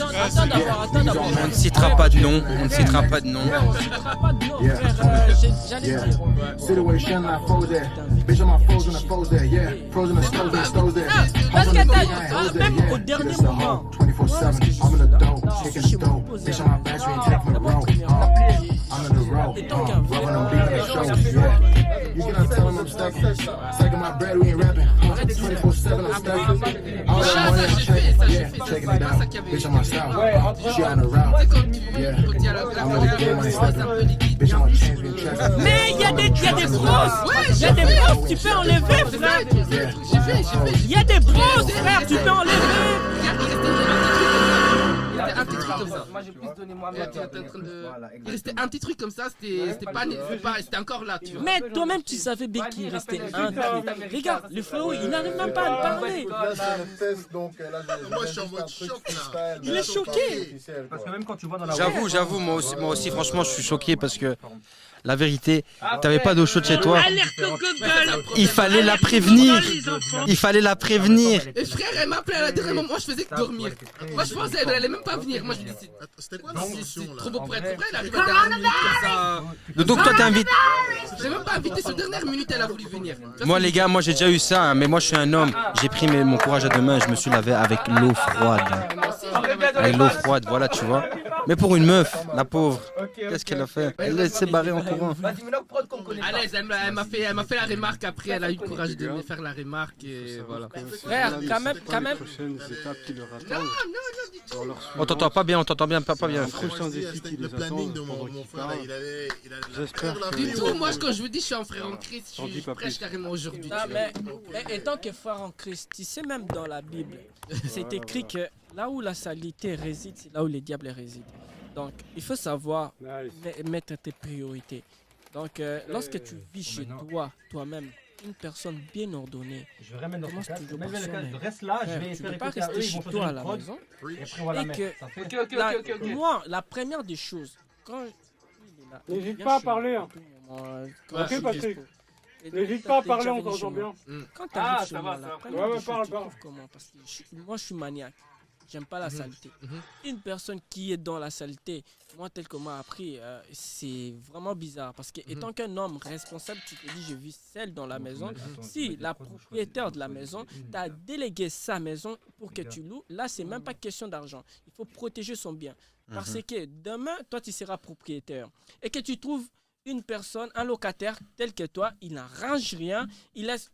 Attends d'avoir. On ne citera pas de nom, on ne citera pas de nom. Ouais, on citera pas de nom, frère. J'allais dire. Situation I foes there. Bitch, I'm my frozen the foes there. Yeah, frozen the stoves and stoves there. Parce que même au dernier moment. 24/7. I'm in the dope, kicking the dope. Bitch, on my battery and taking the road. I'm in the road. Rubbing them deep in the show. Yeah. You cannot tell them I'm stuck. Taking my bread, we ain't rapping. 24/7, I'm stuck. All that money I'm checking. Yeah, checking it out. Bitch, on my style. She on the route. Yeah. I'm in the game, I ain't stepping. Bitch, I'm a champion track. Mais il y a des brosses. Il y a des brosses, tu peux enlever, frère. Il y a des brosses, frère, tu peux enlever. Un petit truc comme ça. Moi j'ai plus donné moi. Il restait un petit truc comme ça, c'était pas, c'était encore là, tu vois. Mais toi-même tu savais bien qu'il restait un truc. Regarde, le frérot, il n'arrive même pas à me parler. Moi je suis en mode choc là. Il est choqué. Parce que même quand tu vois dans la J'avoue, moi aussi, franchement, je suis choqué parce que la vérité, t'avais pas d'eau chaude chez toi. Alerte au Google. Il fallait la prévenir. Il fallait la prévenir. Et frère, elle m'a appelé à la dernière moment, moi je faisais que dormir. Moi je pensais, elle allait même pas venir. Moi je me dis, C'était quoi la c'est solution trop là? beau pour être vrai, elle arrive à la dernière minute comme ça. Donc toi t'es invité. J'ai même pas invité, sur dernière minute elle a voulu venir. Moi les gars, moi j'ai déjà eu ça, hein, mais moi je suis un homme. J'ai pris mon courage à deux mains, je me suis lavé avec l'eau froide. Avec l'eau froide, voilà, tu vois. Mais pour une meuf, la pauvre, qu'est-ce qu'elle a fait? Elle s'est barrée en courant. À l'aise, elle m'a fait la remarque après, elle a eu le courage de me faire la remarque et voilà. Frère, quand même. On t'entend pas bien, pas bien, frère. Le planning de mon frère, il allait. J'espère que- Du tout, moi quand je vous dis je suis un frère en Christ, je suis prêche carrément aujourd'hui. Non, mais étant que frère en Christ, tu sais même dans la Bible, c'est écrit que là où la saleté réside, c'est là où les diables résident. Donc, il faut savoir mettre tes priorités. Donc, lorsque tu vis chez toi-même, une personne bien ordonnée, Je vais remettre dans commence ton toujours casque. par soi-même. Reste là, je Frère, vais tu ne espérer peux pas que eux, rester ils chez vont choisir toi à une la prod. maison. Et après on va la Et mettre. que Ça fait- moi, la première des choses, quand N'hésite pas à parler, hein. Ok, Patrick. N'hésite pas à parler, on t'entend bien. Quand tu arrives chez ça moi, va, la ça va. première Ouais, des ouais, choses, parle, tu parle. trouves comment? Parce que moi, je suis maniaque. J'aime pas la saleté. Une personne qui est dans la saleté, moi, tel qu'on m'a appris, c'est vraiment bizarre. Parce que étant qu'un homme responsable, tu te dis, je vis seul dans la maison. Si la propriétaire de la maison t'a délégué sa maison pour que tu loues, là, c'est même pas question d'argent. Il faut protéger son bien. Parce que demain, toi, tu seras propriétaire. Et que tu trouves une personne, un locataire tel que toi, il n'arrange rien, il laisse